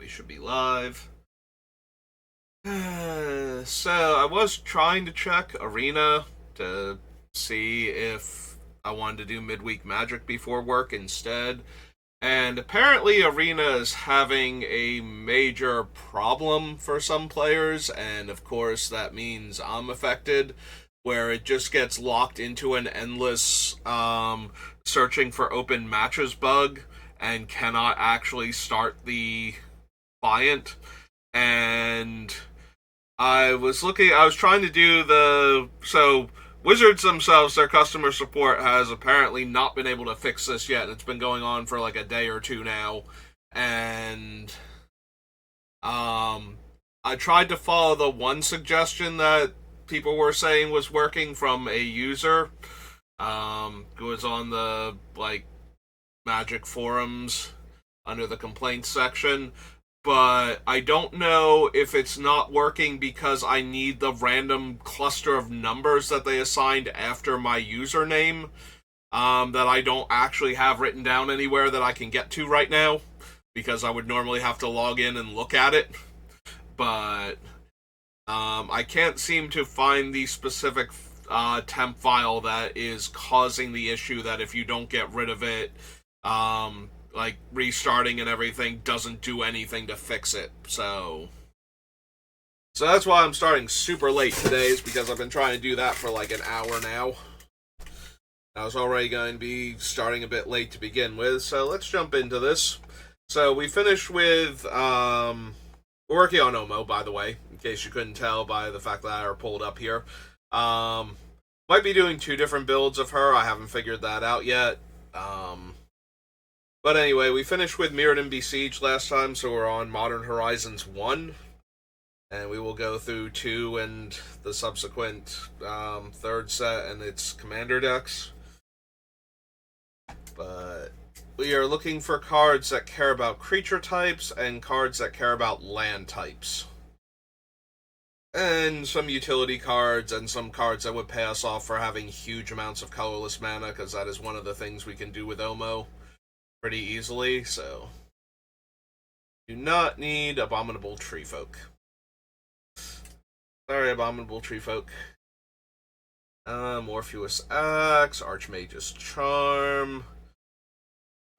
we should be live. So, I was trying to check Arena to see if I wanted to do midweek magic before work instead. And apparently, Arena is having a major problem for some players, and of course, that means I'm affected, where it just gets locked into an endless searching for open matches bug and cannot actually start the client. And I was trying to do so Wizards themselves, their customer support has apparently not been able to fix this yet. It's been going on for like a day or two now. And, I tried to follow the one suggestion that people were saying was working from a user, who was on the, like, Magic forums under the complaints section, but I don't know if it's not working because I need the random cluster of numbers that they assigned after my username, that I don't actually have written down anywhere that I can get to right now, because I would normally have to log in and look at it. But I can't seem to find the specific temp file that is causing the issue that if you don't get rid of it, like restarting and everything doesn't do anything to fix it. So that's why I'm starting super late today, is because I've been trying to do that for like an hour now. I was already going to be starting a bit late to begin with, so let's jump into this. So we finished with, we're working on Omo, by the way, in case you couldn't tell by the fact that I are pulled up here. Might be doing two different builds of her, I haven't figured that out yet. But anyway, we finished with Mirrodin Besieged last time, so we're on Modern Horizons 1. And we will go through 2 and the subsequent third set and its commander decks. But we are looking for cards that care about creature types and cards that care about land types. And some utility cards and some cards that would pay us off for having huge amounts of colorless mana, because that is one of the things we can do with Omo pretty easily, so do not need Abominable Treefolk. Sorry, Abominable Treefolk. Morpheus Axe, Archmage's Charm,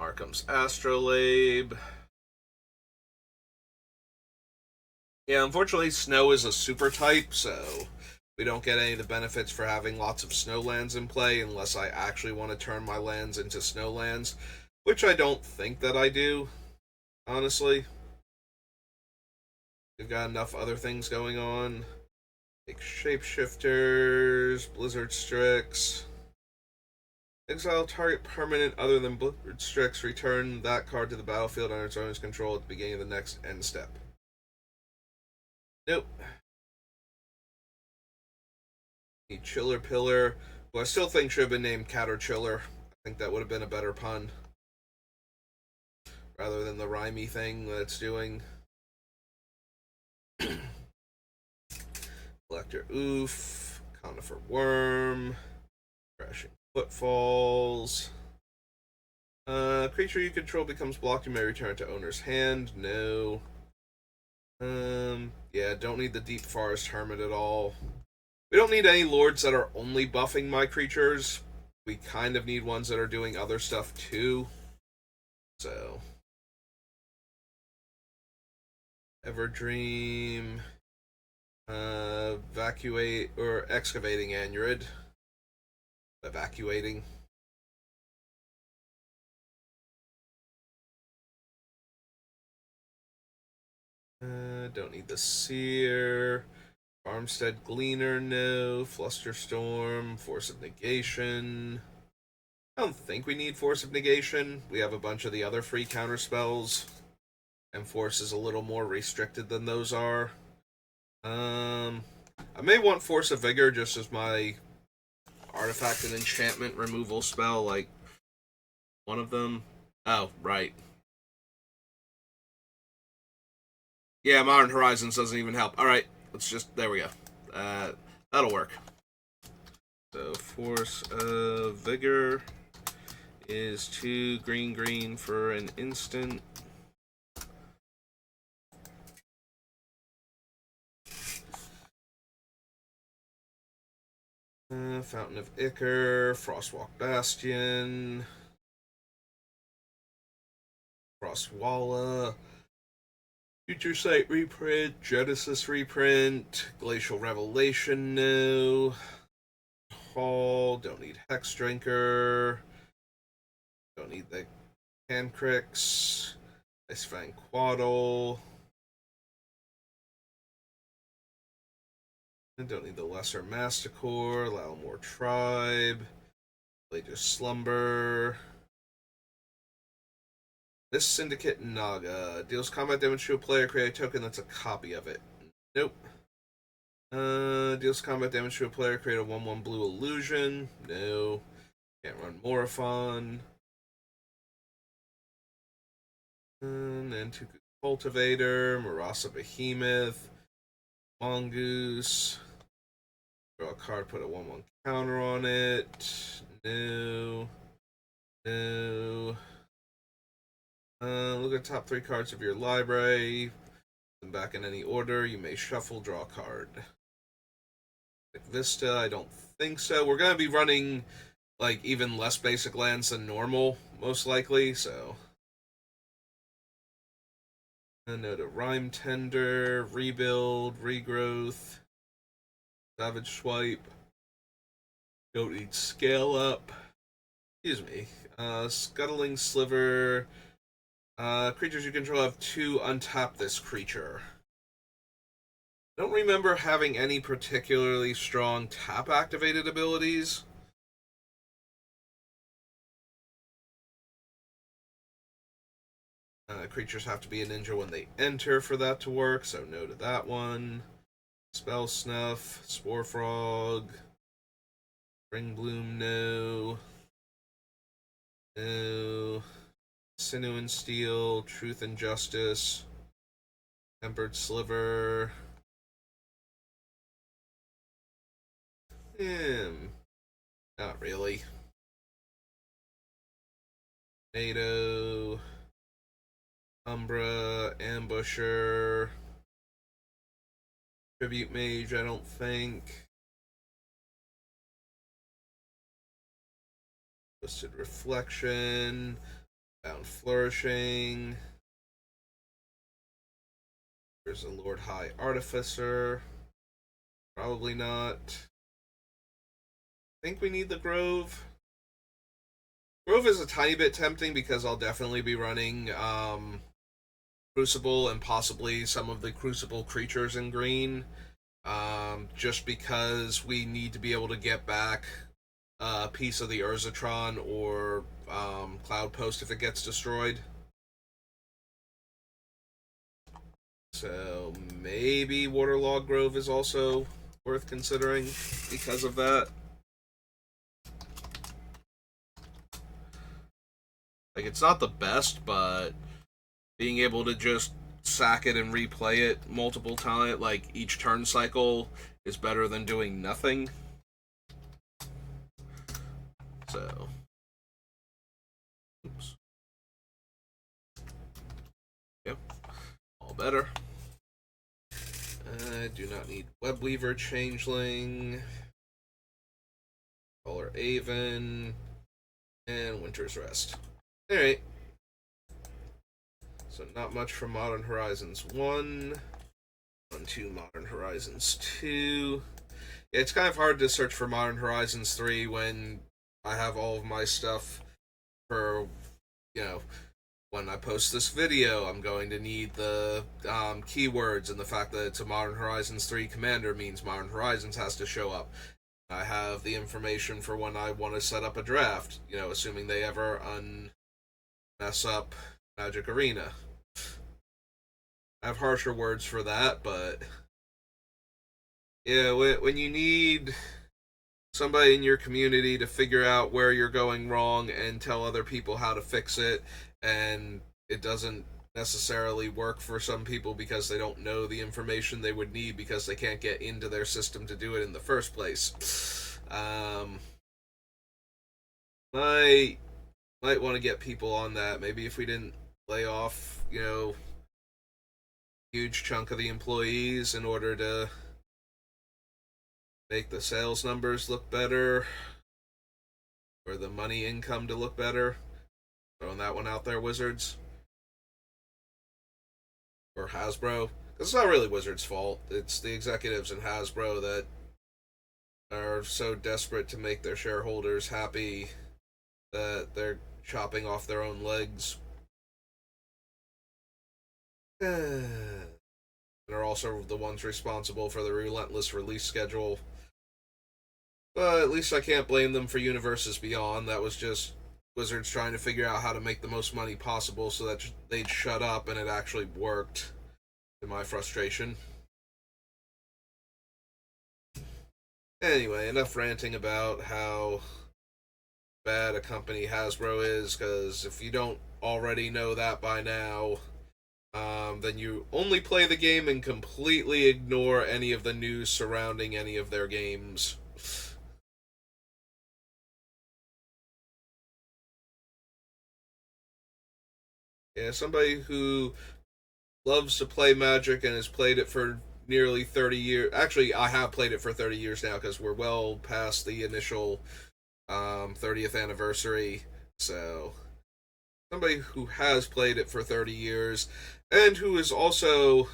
Arkham's Astrolabe. Yeah, unfortunately, Snow is a super type, so we don't get any of the benefits for having lots of snow lands in play unless I actually want to turn my lands into snow lands, which I don't think that I do, honestly. We've got enough other things going on. Like Shapeshifters, Blizzard Strix. Exile target permanent other than Blizzard Strix. Return that card to the battlefield under its owner's control at the beginning of the next end step. Nope. Need Chiller Pillar, who I still think should have been named Catter Chiller. I think that would have been a better pun, rather than the rhymey thing that it's doing. Collector Oof, Conifer Worm, Crashing Footfalls. Creature you control becomes blocked, you may return it to owner's hand. No. Yeah, don't need the Deep Forest Hermit at all. We don't need any lords that are only buffing my creatures. We kind of need ones that are doing other stuff too. So, Everdream, Evacuate, or Excavating Anurid. Evacuating. Don't need the Seer. Farmstead Gleaner, no. Flusterstorm, Force of Negation. I don't think we need Force of Negation. We have a bunch of the other free counter spells, and Force is a little more restricted than those are. I may want Force of Vigor just as my artifact and enchantment removal spell, like one of them. Oh, right. Yeah, Modern Horizons doesn't even help. Alright, let's just, there we go. That'll work. So, Force of Vigor is 2 green for an instant. Fountain of Ichor, Frostwalk Bastion, Frostwalla, Future Sight reprint, Genesis reprint, Glacial Revelation no, Hall, don't need Hex Drinker, don't need the Cancrix, Icefang Quaddle, I don't need the Lesser Masticore, allow more Tribe, Lager Slumber. This Syndicate Naga deals combat damage to a player, create a token that's a copy of it. Nope. Deals combat damage to a player, create a 1/1 blue illusion. No. Can't run Morophon. Nantuku Cultivator, Marasa Behemoth, Mongoose. Draw a card, put a 1/1 counter on it. No. No. Look at the top 3 cards of your library. Put them back in any order. You may shuffle, draw a card. Like Vista, I don't think so. We're gonna be running like even less basic lands than normal, most likely, so. No to Rhyme Tender, Rebuild, Regrowth, Savage Swipe. Don't need Scale Up. Excuse me. Scuttling Sliver. Creatures you control have 2 untap this creature. I don't remember having any particularly strong tap activated abilities. Creatures have to be a ninja when they enter for that to work, so no to that one. Spell Snuff, Spore Frog, Spring Bloom, no. No. Sinew and Steel, Truth and Justice, Tempered Sliver. Not really. NATO, Umbra, Ambusher, Tribute Mage, I don't think. Twisted Reflection, Bound Flourishing. There's a Lord High Artificer. Probably not. I think we need the Grove. Grove is a tiny bit tempting because I'll definitely be running Crucible and possibly some of the Crucible creatures in green. Just because we need to be able to get back a piece of the Urzatron or Cloud Post if it gets destroyed. So maybe Waterlog Grove is also worth considering because of that. Like, it's not the best, but being able to just sack it and replay it multiple times, like each turn cycle, is better than doing nothing. So, oops. Yep, all better. I do not need Webweaver Changeling, Caller Aven, and Winter's Rest. Alright. So not much from Modern Horizons 1. On to Modern Horizons 2. Yeah, it's kind of hard to search for Modern Horizons 3 when I have all of my stuff for, when I post this video, I'm going to need the keywords, and the fact that it's a Modern Horizons 3 commander means Modern Horizons has to show up. I have the information for when I want to set up a draft, assuming they ever mess up Magic Arena. I have harsher words for that, but yeah, when you need somebody in your community to figure out where you're going wrong and tell other people how to fix it, and it doesn't necessarily work for some people because they don't know the information they would need because they can't get into their system to do it in the first place. Might want to get people on that. Maybe if we didn't lay off, huge chunk of the employees in order to make the sales numbers look better, or the money income to look better. Throwing that one out there, Wizards. Or Hasbro. Because it's not really Wizards' fault. It's the executives in Hasbro that are so desperate to make their shareholders happy that they're chopping off their own legs. And are also the ones responsible for the relentless release schedule. But at least I can't blame them for Universes Beyond. That was just Wizards trying to figure out how to make the most money possible so that they'd shut up, and it actually worked, to my frustration. Anyway, enough ranting about how bad a company Hasbro is, because if you don't already know that by now, then you only play the game and completely ignore any of the news surrounding any of their games. Yeah, somebody who loves to play Magic and has played it for nearly 30 years. Actually, I have played it for 30 years now because we're well past the initial 30th anniversary. So, somebody who has played it for 30 years and who has also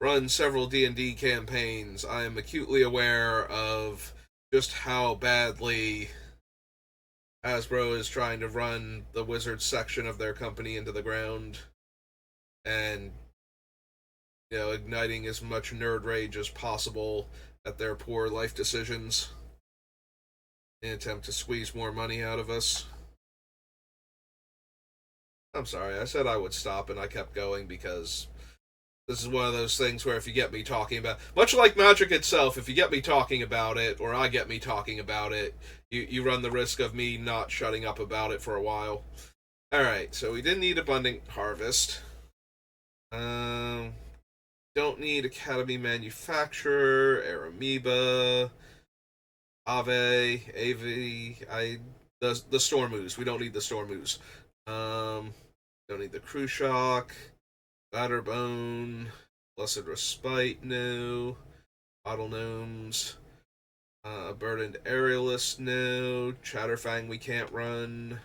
run several D&D campaigns, I am acutely aware of just how badly Hasbro is trying to run the Wizards section of their company into the ground, and igniting as much nerd rage as possible at their poor life decisions in an attempt to squeeze more money out of us. I'm sorry, I said I would stop and I kept going because this is one of those things where if you get me talking about, much like Magic itself, if you get me talking about it, or I get me talking about it, you run the risk of me not shutting up about it for a while. Alright, so we didn't need Abundant Harvest. Don't need Academy Manufacturer, Aramoeba, the Storm Ooze. We don't need the Storm Ooze. Don't need the Crew Shock, Batterbone, Blessed Respite, no. Bottle Gnomes, Burdened Aerialist, no. Chatterfang we can't run.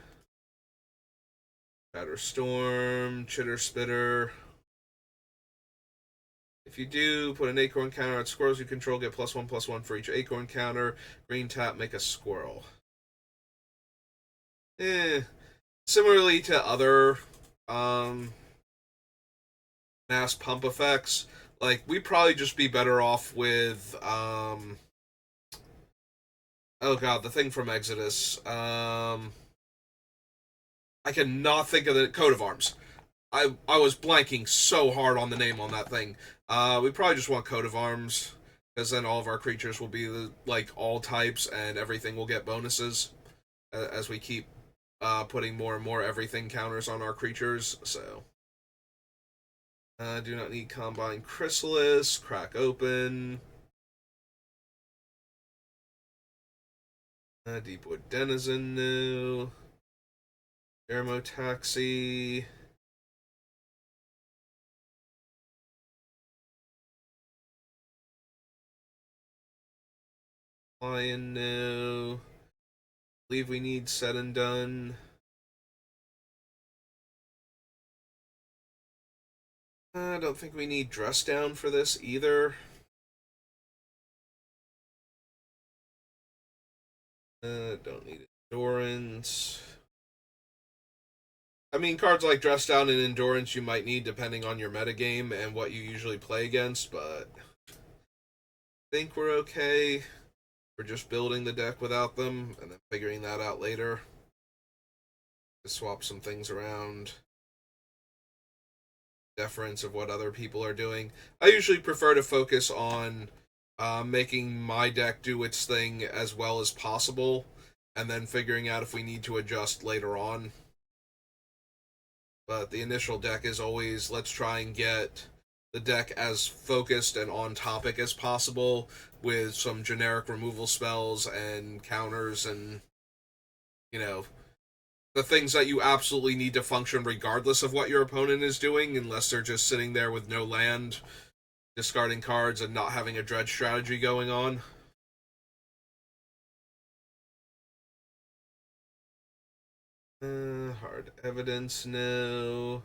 Chatterstorm, Chitter Spitter. If you do, put an acorn counter on squirrels you control, get +1/+1 for each acorn counter. Green tap, make a squirrel. Similarly to other mass pump effects, like, we'd probably just be better off with oh god, the thing from Exodus. I cannot think of the Coat of Arms. I was blanking so hard on the name on that thing. We probably just want Coat of Arms, because then all of our creatures will be like all types, and everything will get bonuses as we keep putting more and more everything counters on our creatures. So, do not need Combine Chrysalis, Crack Open, Deepwood Denizen, new, Jeremo Taxi. Lion, no. Believe we need Said and Done. I don't think we need Dress Down for this either. Don't need Endurance. I mean, cards like Dress Down and Endurance you might need depending on your metagame and what you usually play against, but I think we're okay. We're just building the deck without them and then figuring that out later. To swap some things around. Deference of what other people are doing. I usually prefer to focus on making my deck do its thing as well as possible, and then figuring out if we need to adjust later on. But the initial deck is always, let's try and get the deck as focused and on topic as possible, with some generic removal spells and counters and, the things that you absolutely need to function regardless of what your opponent is doing, unless they're just sitting there with no land, discarding cards, and not having a dredge strategy going on. Hard evidence, no.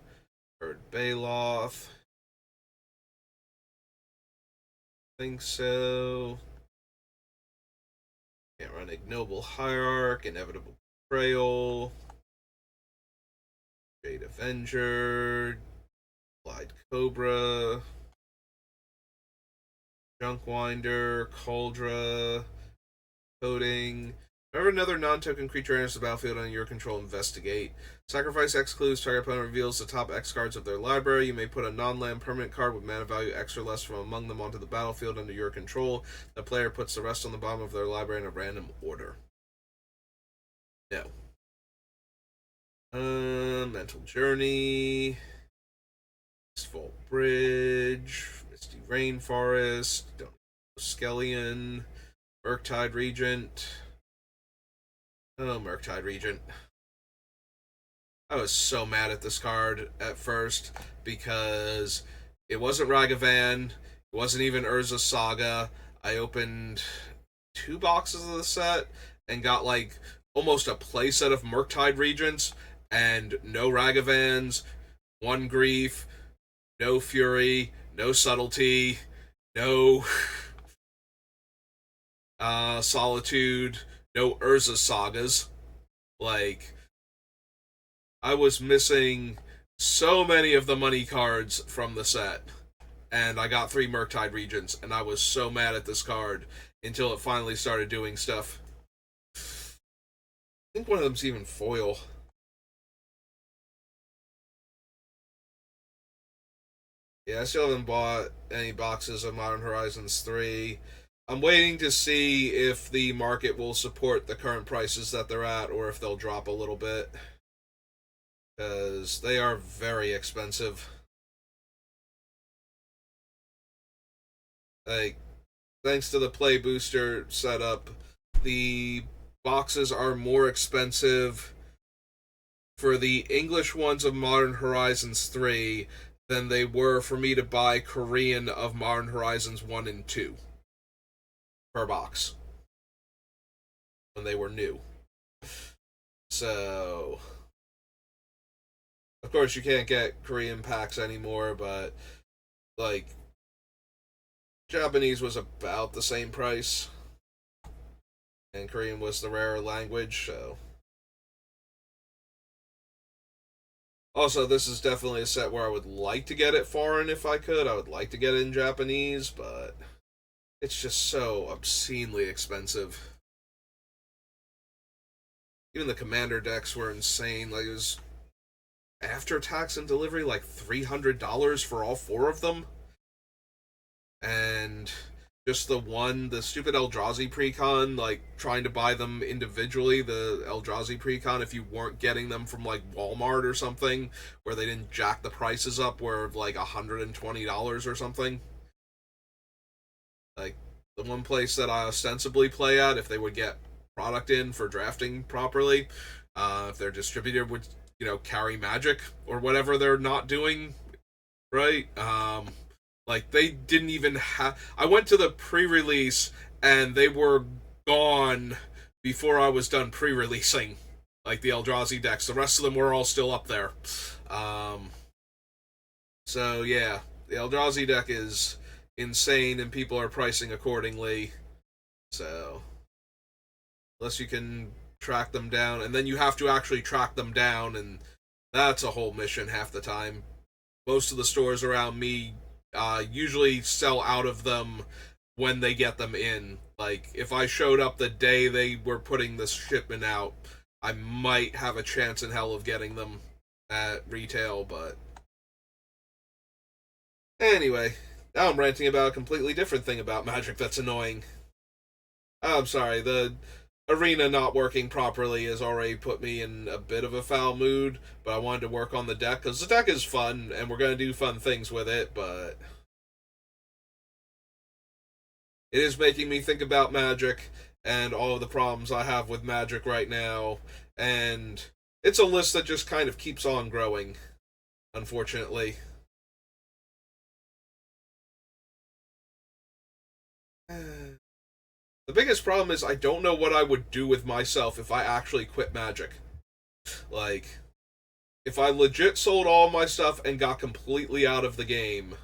Heard Bailoff. Think so. Can't run Ignoble Hierarch, Inevitable Betrayal, Jade Avenger, Glide Cobra, Junkwinder, Cauldra, Coding. Whenever another non-token creature enters the battlefield under your control, investigate. Sacrifice X clues. Target opponent reveals the top X cards of their library. You may put a non-land permanent card with mana value X or less from among them onto the battlefield under your control. The player puts the rest on the bottom of their library in a random order. No. Mental Journey, Mistfall Bridge, Misty Rainforest, Skellion, Murktide Regent. Oh, Murktide Regent. I was so mad at this card at first because it wasn't Ragavan, it wasn't even Urza Saga. I opened 2 boxes of the set and got like almost a playset of Murktide Regents and no Ragavans, 1 Grief, no Fury, no Subtlety, no Solitude, no Urza Sagas. Like, I was missing so many of the money cards from the set, and I got 3 Murktide Regents, and I was so mad at this card until it finally started doing stuff. I think one of them's even foil. Yeah, I still haven't bought any boxes of Modern Horizons 3. I'm waiting to see if the market will support the current prices that they're at or if they'll drop a little bit. Because they are very expensive. Like, thanks to the Play Booster setup, the boxes are more expensive for the English ones of Modern Horizons 3 than they were for me to buy Korean of Modern Horizons 1 and 2 per box when they were new. So, of course, you can't get Korean packs anymore, but like, Japanese was about the same price, and Korean was the rarer language, so. Also, this is definitely a set where I would like to get it foreign if I could. I would like to get it in Japanese, but it's just so obscenely expensive. Even the commander decks were insane. Like, it was after tax and delivery, like $300 for all 4 of them. And just the stupid Eldrazi precon, like trying to buy them individually, the Eldrazi precon, if you weren't getting them from like Walmart or something, where they didn't jack the prices up, were like $120 or something. Like, the one place that I ostensibly play at, if they would get product in for drafting properly, if their distributor would, carry Magic or whatever they're not doing, right? Like, they didn't even have. I went to the pre-release and they were gone before I was done pre-releasing, like the Eldrazi decks. The rest of them were all still up there. So yeah, the Eldrazi deck is insane, and people are pricing accordingly. So unless you can track them down, and then you have to actually track them down, and that's a whole mission half the time. Most of the stores around me usually sell out of them when they get them in. Like, if I showed up the day they were putting this shipment out, I might have a chance in hell of getting them at retail, but anyway, now I'm ranting about a completely different thing about Magic that's annoying. I'm sorry, the arena not working properly has already put me in a bit of a foul mood, but I wanted to work on the deck, because the deck is fun, and we're going to do fun things with it, but it is making me think about Magic and all of the problems I have with Magic right now, and it's a list that just kind of keeps on growing, unfortunately. The biggest problem is I don't know what I would do with myself if I actually quit Magic. Like, if I legit sold all my stuff and got completely out of the game,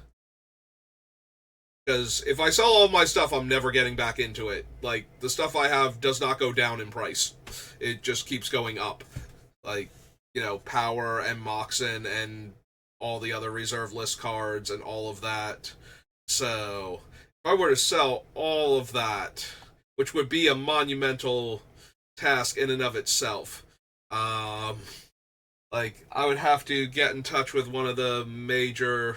because if I sell all my stuff, I'm never getting back into it. Like, the stuff I have does not go down in price. It just keeps going up. Like, Power and Moxen and all the other reserve list cards and all of that. So, if I were to sell all of that, which would be a monumental task in and of itself, like, I would have to get in touch with one of the major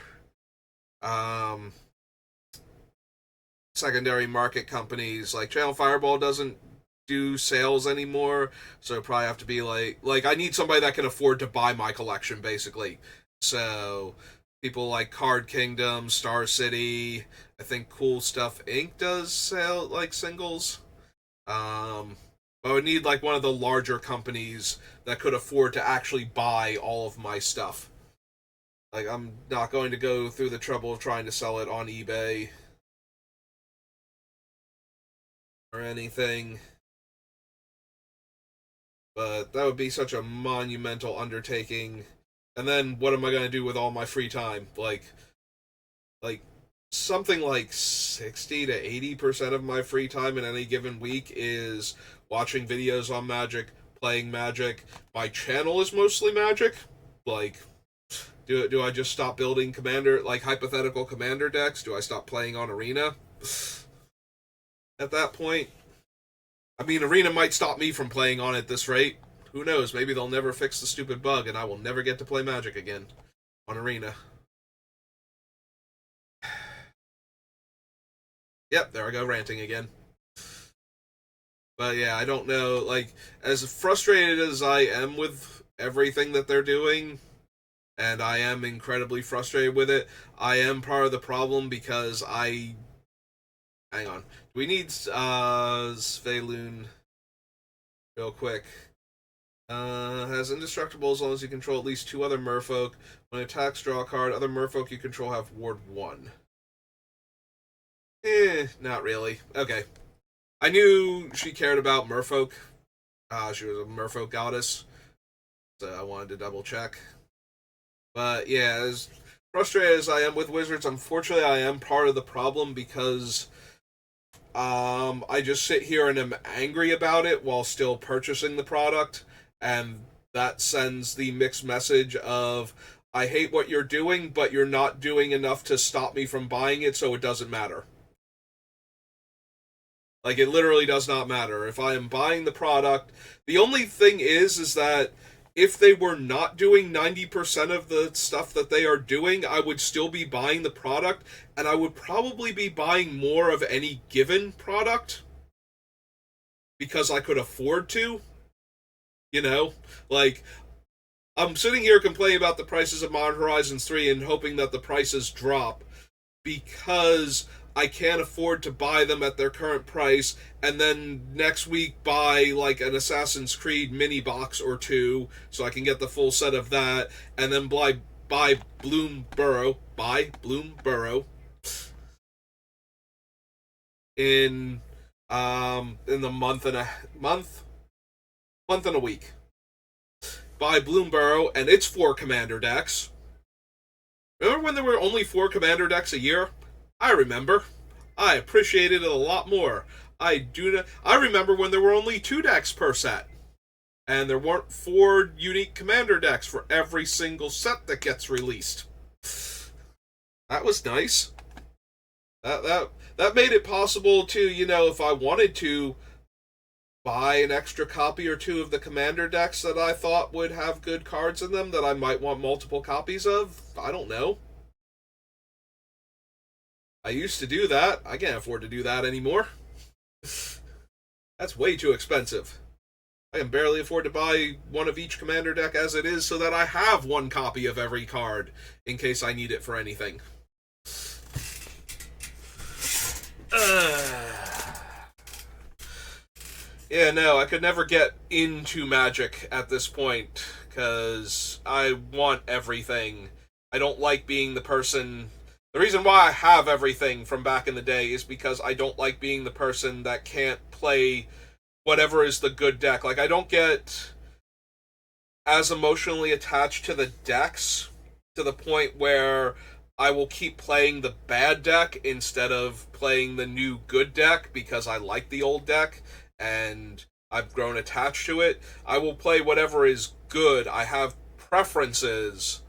um, secondary market companies. Like, Channel Fireball doesn't do sales anymore, so it'd probably have to be like I need somebody that can afford to buy my collection, basically. So people like Card Kingdom, Star City, I think Cool Stuff Inc. does sell like singles. I would need like one of the larger companies that could afford to actually buy all of my stuff. Like, I'm not going to go through the trouble of trying to sell it on eBay or anything. But that would be such a monumental undertaking. And then what am I going to do with all my free time? Like something like 60 to 80% of my free time in any given week is watching videos on Magic, playing Magic. My channel is mostly Magic. Like, do I just stop building hypothetical commander decks? Do I stop playing on Arena at that point? I mean, Arena might stop me from playing on at this rate. Who knows? Maybe they'll never fix the stupid bug and I will never get to play Magic again on Arena. Yep, there I go, ranting again. But yeah, I don't know. Like, as frustrated as I am with everything that they're doing, and I am incredibly frustrated with it, I am part of the problem because I... Hang on. We need Svelun real quick. Has indestructible as long as you control at least 2 other merfolk. When it attacks, draw a card. Other merfolk you control have ward 1. Not really. Okay. I knew she cared about merfolk. She was a merfolk goddess. So I wanted to double check. But yeah, as frustrated as I am with Wizards, unfortunately I am part of the problem because I just sit here and am angry about it while still purchasing the product, and that sends the mixed message of I hate what you're doing, but you're not doing enough to stop me from buying it, so it doesn't matter. Like, it literally does not matter. If I am buying the product, the only thing is that if they were not doing 90% of the stuff that they are doing, I would still be buying the product, and I would probably be buying more of any given product because I could afford to. Like, I'm sitting here complaining about the prices of Modern Horizons 3 and hoping that the prices drop because I can't afford to buy them at their current price, and then next week buy like an Assassin's Creed mini box or 2 so I can get the full set of that, and then buy Bloomburrow in the month and a week. Buy Bloomburrow and its 4 commander decks. Remember when there were only 4 commander decks a year? I remember. I appreciated it a lot more. I remember when there were only 2 decks per set. And there weren't 4 unique commander decks for every single set that gets released. That was nice. That made it possible to, if I wanted to, buy an extra copy or 2 of the commander decks that I thought would have good cards in them that I might want multiple copies of. I don't know. I used to do that. I can't afford to do that anymore. That's way too expensive. I can barely afford to buy one of each commander deck as it is so that I have 1 copy of every card in case I need it for anything. Yeah, no, I could never get into Magic at this point because I want everything. I don't like being the person. The reason why I have everything from back in the day is because I don't like being the person that can't play whatever is the good deck. Like, I don't get as emotionally attached to the decks to the point where I will keep playing the bad deck instead of playing the new good deck because I like the old deck and I've grown attached to it. I will play whatever is good. I have preferences.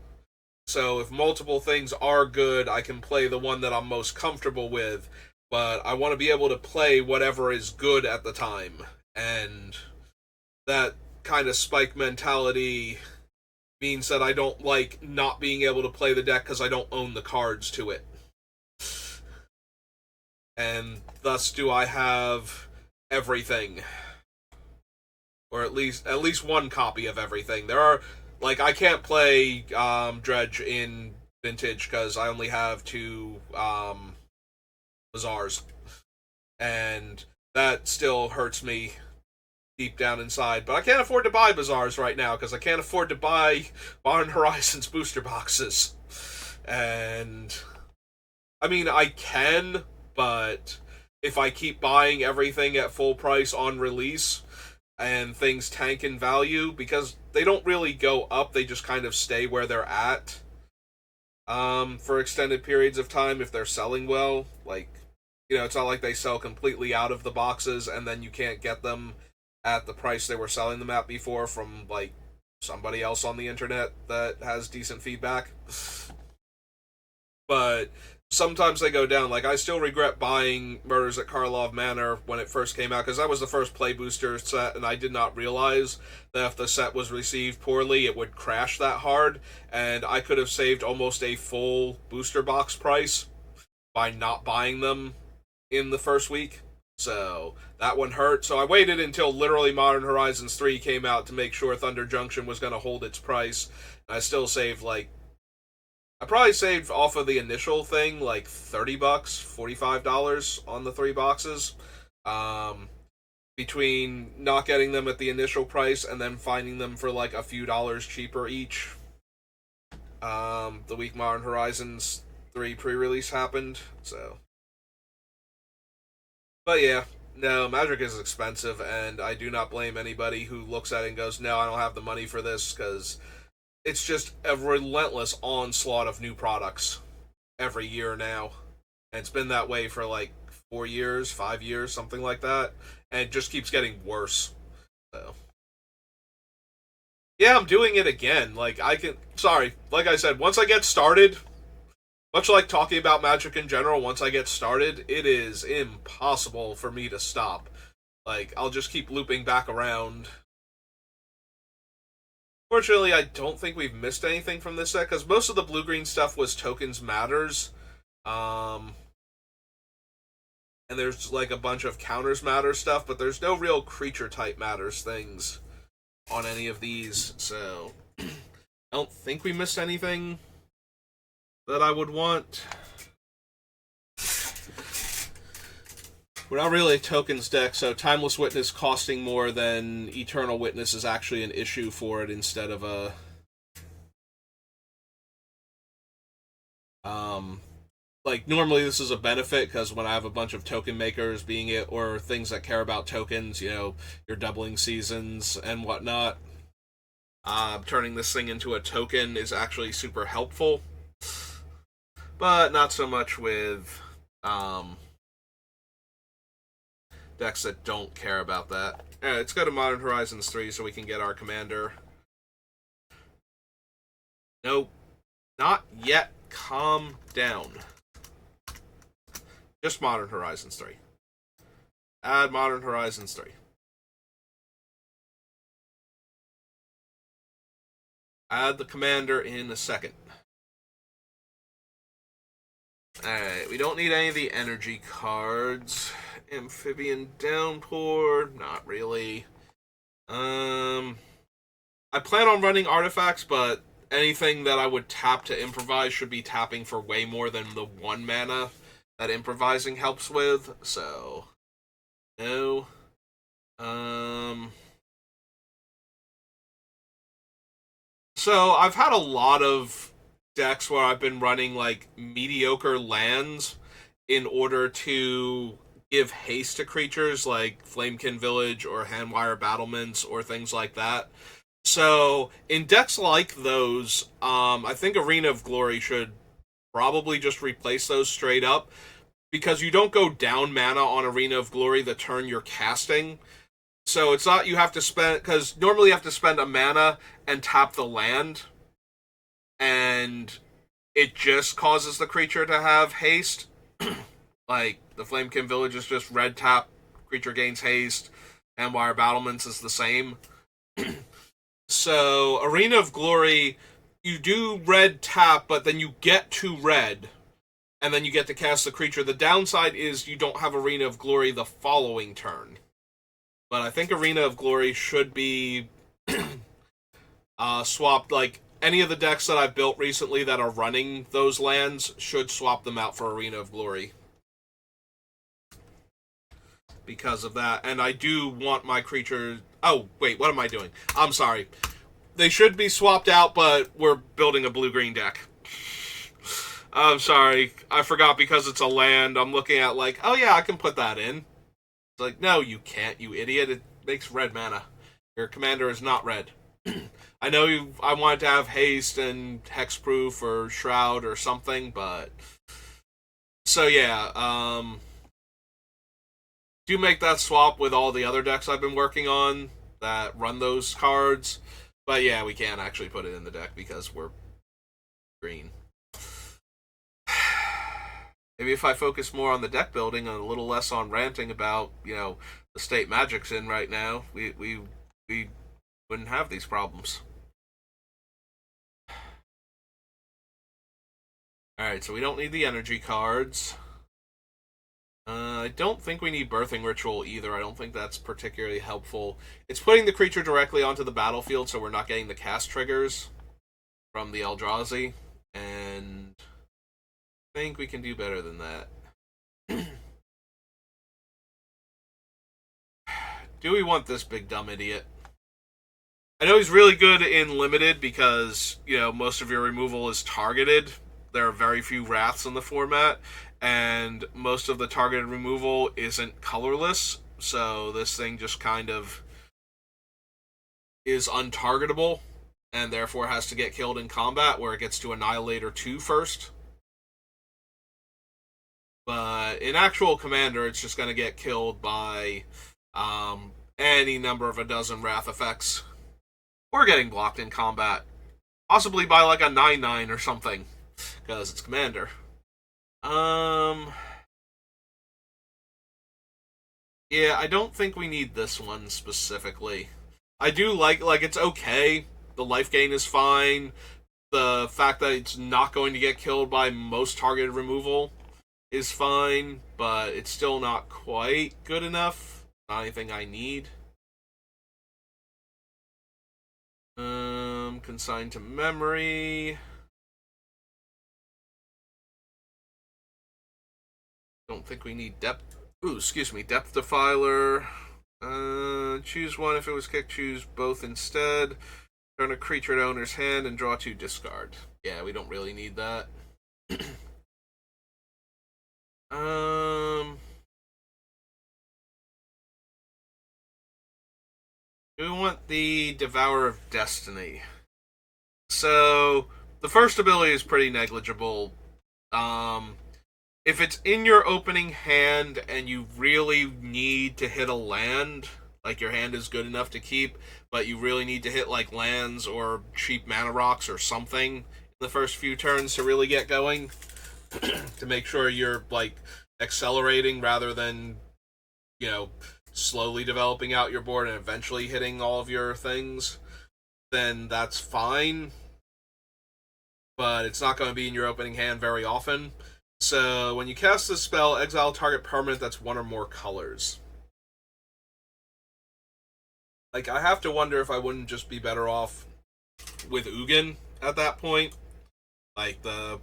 So if multiple things are good, I can play the one that I'm most comfortable with. But I want to be able to play whatever is good at the time. And that kind of spike mentality means that I don't like not being able to play the deck because I don't own the cards to it. And thus do I have everything. Or at least one copy of everything. There are like I can't play Dredge in Vintage because I only have two Bazaars. And that still hurts me deep down inside. But I can't afford to buy Bazaars right now because I can't afford to buy Modern Horizons booster boxes. And I mean, I can, but if I keep buying everything at full price on release and things tank in value, because they don't really go up, they just kind of stay where they're at for extended periods of time if they're selling well. Like, it's not like they sell completely out of the boxes and then you can't get them at the price they were selling them at before from, like, somebody else on the internet that has decent feedback. But sometimes they go down. Like, I still regret buying Murders at Karlov Manor when it first came out, because that was the first Play Booster set, and I did not realize that if the set was received poorly, it would crash that hard, and I could have saved almost a full booster box price by not buying them in the first week. So that one hurt. So I waited until literally Modern Horizons 3 came out to make sure Thunder Junction was going to hold its price. I still saved I probably saved off of the initial thing like $30, $45 on the 3 boxes. Between not getting them at the initial price and then finding them for like a few dollars cheaper each. The week Modern Horizons 3 pre-release happened, so. But yeah, no, Magic is expensive, and I do not blame anybody who looks at it and goes, no, I don't have the money for this, because it's just a relentless onslaught of new products every year now. And it's been that way for like 4 years, 5 years, something like that. And it just keeps getting worse. So. Yeah, I'm doing it again. Like, like I said, once I get started, much like talking about Magic in general, once I get started, it is impossible for me to stop. Like, I'll just keep looping back around. Fortunately, I don't think we've missed anything from this set, because most of the blue-green stuff was Tokens Matters. And there's, like, a bunch of Counters Matter stuff, but there's no real Creature-type Matters things on any of these, so I don't think we missed anything that I would want. We're not really a tokens deck, so Timeless Witness costing more than Eternal Witness is actually an issue for it instead of a like, normally this is a benefit, because when I have a bunch of token makers being it, or things that care about tokens, your doubling seasons and whatnot, turning this thing into a token is actually super helpful. But not so much with decks that don't care about that. Alright, let's go to Modern Horizons 3 so we can get our commander. Nope. Not yet. Calm down. Just Modern Horizons 3. Add Modern Horizons 3. Add the commander in a second. Alright, we don't need any of the energy cards. Amphibian Downpour, not really. I plan on running artifacts, but anything that I would tap to improvise should be tapping for way more than the 1 mana that improvising helps with, so no. So I've had a lot of decks where I've been running like mediocre lands in order to give haste to creatures like Flamekin Village or Handwire Battlements or things like that. So in decks like those, I think Arena of Glory should probably just replace those straight up because you don't go down mana on Arena of Glory the turn you're casting. So it's not you have to spend because normally you have to spend a mana and tap the land, and it just causes the creature to have haste. Like the Flamekin Village is just red tap, creature gains haste, and Wire Battlements is the same. So Arena of Glory, you do red tap, but then you get to red, and then you get to cast the creature. The downside is you don't have Arena of Glory the following turn. But I think Arena of Glory should be swapped. Like any of the decks that I've built recently that are running those lands should swap them out for Arena of Glory because of that. And I do want my creatures. Oh wait, what am I doing? I'm sorry. They should be swapped out, but we're building a blue-green deck. I'm sorry, I forgot because it's a land. I'm looking at like, oh yeah, I can put that in. It's like, no, you can't, you idiot. It makes red mana. Your commander is not red. I know I wanted to have haste and hexproof or shroud or something, but so yeah, do make that swap with all the other decks I've been working on that run those cards. But yeah, we can't actually put it in the deck because we're green. Maybe if I focus more on the deck building and a little less on ranting about, the state Magic's in right now, we wouldn't have these problems. Alright, so we don't need the energy cards. I don't think we need Birthing Ritual either. I don't think that's particularly helpful. It's putting the creature directly onto the battlefield, so we're not getting the cast triggers from the Eldrazi. And I think we can do better than that. Do we want this big dumb idiot? I know he's really good in limited because, most of your removal is targeted. There are very few Wraths in the format, and most of the targeted removal isn't colorless, so this thing just kind of is untargetable, and therefore has to get killed in combat, where it gets to Annihilator 2 first. But in actual Commander, it's just going to get killed by any number of a dozen Wrath effects. Or getting blocked in combat. Possibly by like a 9/9 or something. Because it's Commander. Yeah, I don't think we need this one specifically. I do like it's okay. The life gain is fine. The fact that it's not going to get killed by most targeted removal is fine, but it's still not quite good enough. Not anything I need. Consigned to memory. Don't think we need depth. Ooh, excuse me, depth defiler. Choose one if it was kicked. Choose both instead. Turn a creature to owner's hand and draw 2 discard. Yeah, we don't really need that. Do we want the Devourer of Destiny? So, the first ability is pretty negligible. If it's in your opening hand and you really need to hit a land, like your hand is good enough to keep, but you really need to hit like lands or cheap mana rocks or something in the first few turns to really get going, to make sure you're like accelerating rather than, slowly developing out your board and eventually hitting all of your things, then that's fine. But it's not going to be in your opening hand very often. So when you cast this spell, exile target permanent that's one or more colors. Like, I have to wonder if I wouldn't just be better off with Ugin at that point. Like the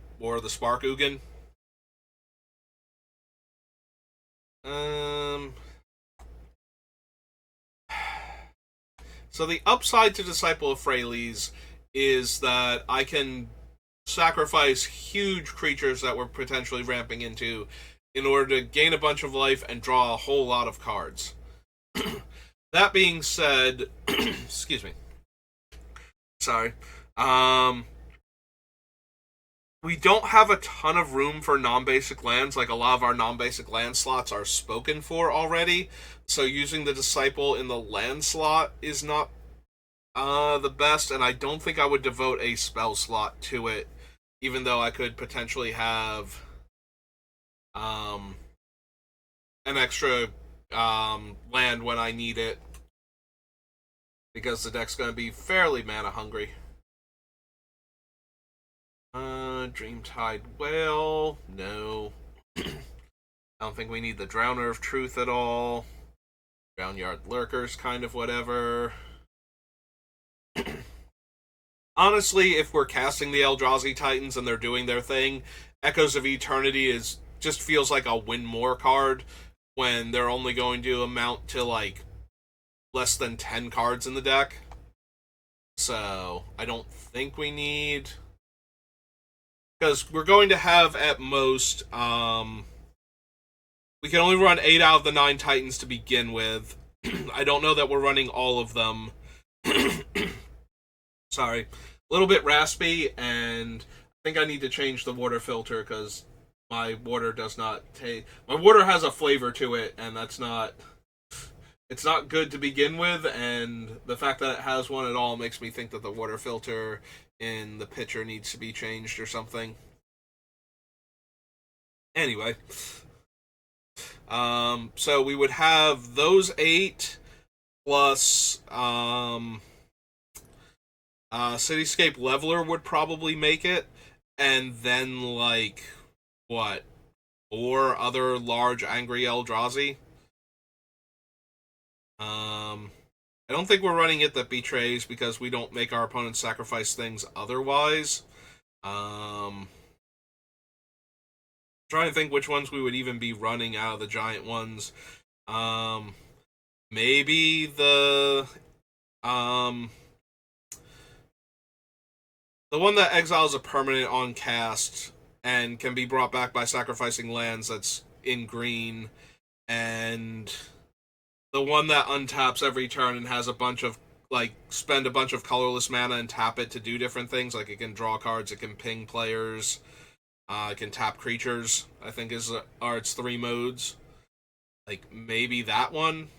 Spark Ugin. So the upside to Disciple of Freyles is that I can sacrifice huge creatures that we're potentially ramping into in order to gain a bunch of life and draw a whole lot of cards. That being said, excuse me. Sorry. Um, we don't have a ton of room for non-basic lands. Like, a lot of our non-basic land slots are spoken for already. So using the Disciple in the land slot is not the best, and I don't think I would devote a spell slot to it, even though I could potentially have um, an extra land when I need it, because the deck's going to be fairly mana hungry. Dreamtide Whale, no. I don't think we need the Drowner of Truth at all. Drownyard Lurkers, kind of whatever. Honestly, if we're casting the Eldrazi Titans and they're doing their thing, Echoes of Eternity is just feels like a win more card when they're only going to amount to like less than 10 cards in the deck. So I don't think we need, because we're going to have at most we can only run 8 out of the 9 Titans to begin with. I don't know that we're running all of them. Sorry. A little bit raspy, and I think I need to change the water filter because my water does not taste. My water has a flavor to it, and that's not. It's not good to begin with, and the fact that it has one at all makes me think that the water filter in the pitcher needs to be changed or something. Anyway, so we would have those 8 plus Cityscape Leveler would probably make it, and then like what, 4 other large Angry Eldrazi. I don't think we're running It That Betrays because we don't make our opponents sacrifice things otherwise. Trying to think which ones we would even be running out of the giant ones. Maybe the one that exiles a permanent on cast and can be brought back by sacrificing lands, that's in green, and the one that untaps every turn and has a bunch of, like, spend a bunch of colorless mana and tap it to do different things. Like, it can draw cards, it can ping players, it can tap creatures, I think are its 3 modes. Like, maybe that one.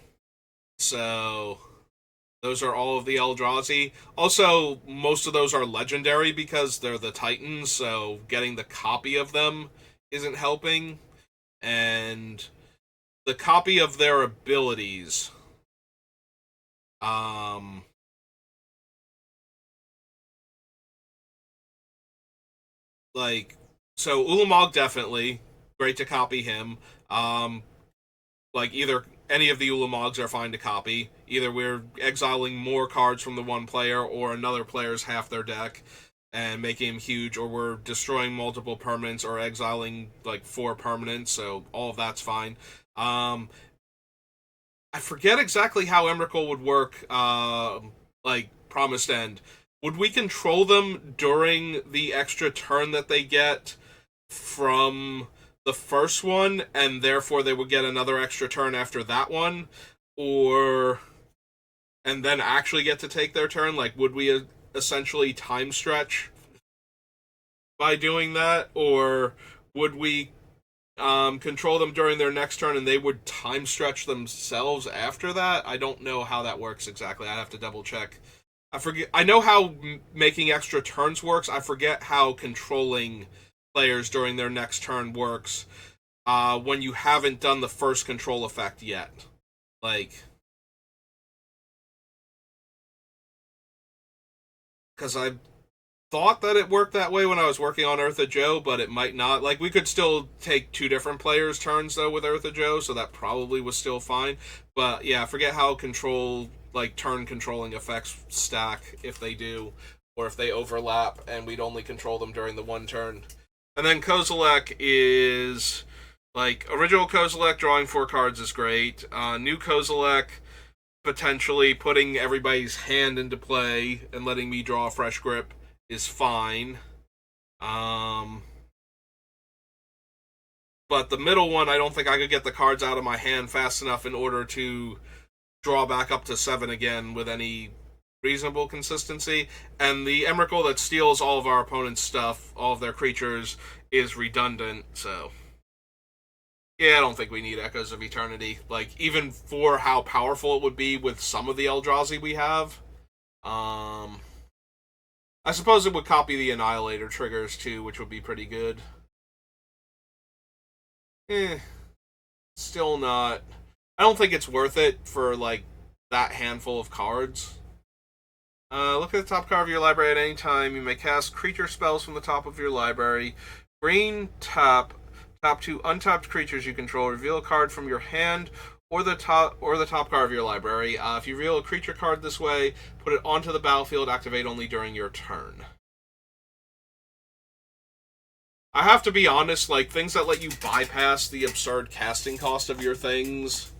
So those are all of the Eldrazi. Also, most of those are legendary because they're the Titans, so getting the copy of them isn't helping. And the copy of their abilities, like, so Ulamog definitely great to copy him. Like, either any of the Ulamogs are fine to copy. Either we're exiling more cards from the one player, or another player's half their deck and making him huge, or we're destroying multiple permanents or exiling like 4 permanents. So all of that's fine. I forget exactly how Emrakul would work. Like Promised End. Would we control them during the extra turn that they get from the first one, and therefore they would get another extra turn after that one, or and then actually get to take their turn? Like, would we essentially time stretch by doing that, or would we control them during their next turn and they would time stretch themselves after that? I don't know how that works exactly. I'd have to double check. I forget. I know how making extra turns works. I forget how controlling players during their next turn works when you haven't done the first control effect yet. Like, because I thought that it worked that way when I was working on Eartha Joe, but it might not. Like, we could still take 2 different players' turns, though, with Eartha Joe, so that probably was still fine. But, yeah, I forget how turn controlling effects stack, if they do, or if they overlap, and we'd only control them during the one turn. And then Kozilek is, like, original Kozilek, drawing 4 cards is great. New Kozilek, potentially putting everybody's hand into play and letting me draw a fresh grip is fine. But the middle one, I don't think I could get the cards out of my hand fast enough in order to draw back up to 7 again with any reasonable consistency. And the Emrakul that steals all of our opponent's stuff, all of their creatures, is redundant, so... Yeah, I don't think we need Echoes of Eternity. Like, even for how powerful it would be with some of the Eldrazi we have. I suppose it would copy the Annihilator triggers, too, which would be pretty good. Still not... I don't think it's worth it for, like, that handful of cards. Look at the top card of your library at any time. You may cast creature spells from the top of your library. Green, tap 2 untapped creatures you control. Reveal a card from your hand or the top card of your library. If you reveal a creature card this way, put it onto the battlefield. Activate only during your turn. I have to be honest, like, things that let you bypass the absurd casting cost of your things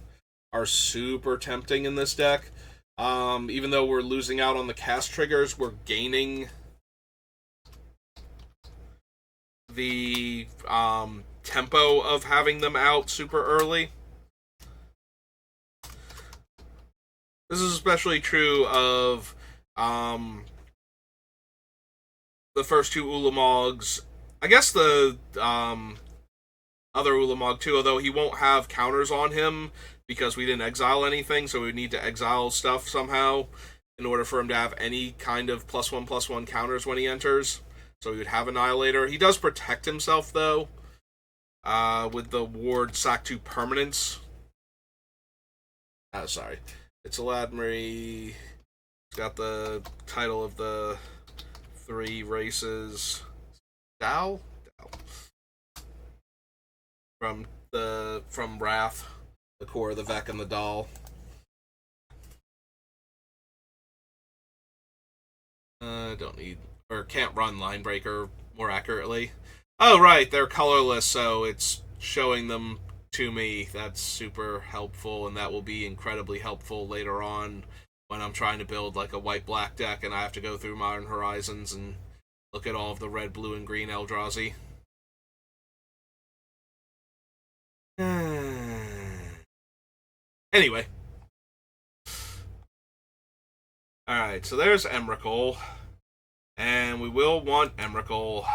are super tempting in this deck. Even though we're losing out on the cast triggers, we're gaining the tempo of having them out super early. This is especially true of the first 2 Ulamogs. I guess the other Ulamog too, although he won't have counters on him because we didn't exile anything, so we would need to exile stuff somehow in order for him to have any kind of +1/+1 counters when he enters. So he would have Annihilator. He does protect himself, though, with the ward sack 2 permanents. Sorry. It's Aladmari. It's got the title of the 3 races. Dao? From Wrath. The core, the Vec, and the Doll. Don't need... Or can't run Linebreaker more accurately. Oh, right, they're colorless, so it's showing them to me. That's super helpful, and that will be incredibly helpful later on when I'm trying to build like a white-black deck and I have to go through Modern Horizons and look at all of the red, blue, and green Eldrazi. Anyway. Alright, so there's Emrakul. And we will want Emrakul.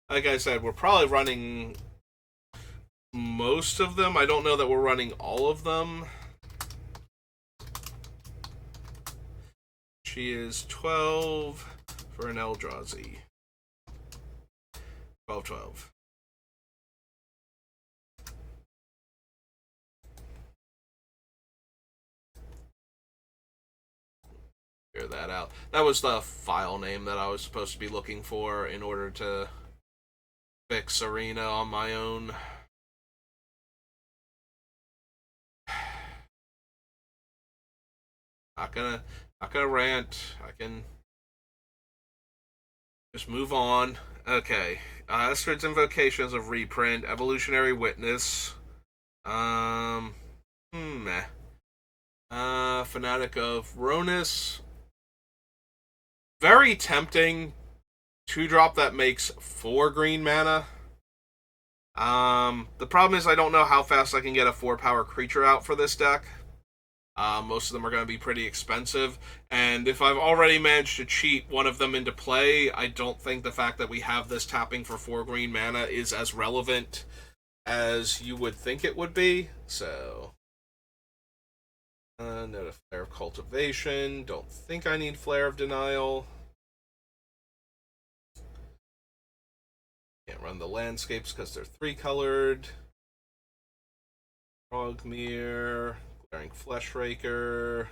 Like I said, we're probably running most of them. I don't know that we're running all of them. She is 12 for an Eldrazi. 12. Figure that out. That was the file name that I was supposed to be looking for in order to fix Arena on my own. Not gonna rant. I can just move on. Okay. Estrid's Invocations of Reprint, Evolutionary Witness. Fanatic of Ronus. Very tempting. 2-drop that makes 4 green mana. The problem is I don't know how fast I can get a 4-power creature out for this deck. Most of them are going to be pretty expensive, and if I've already managed to cheat one of them into play, I don't think the fact that we have this tapping for 4 green mana is as relevant as you would think it would be, so... Note of Flare of Cultivation, don't think I need Flare of Denial. Can't run the landscapes because they're 3-colored. Frogmere... Glaring Fleshraker.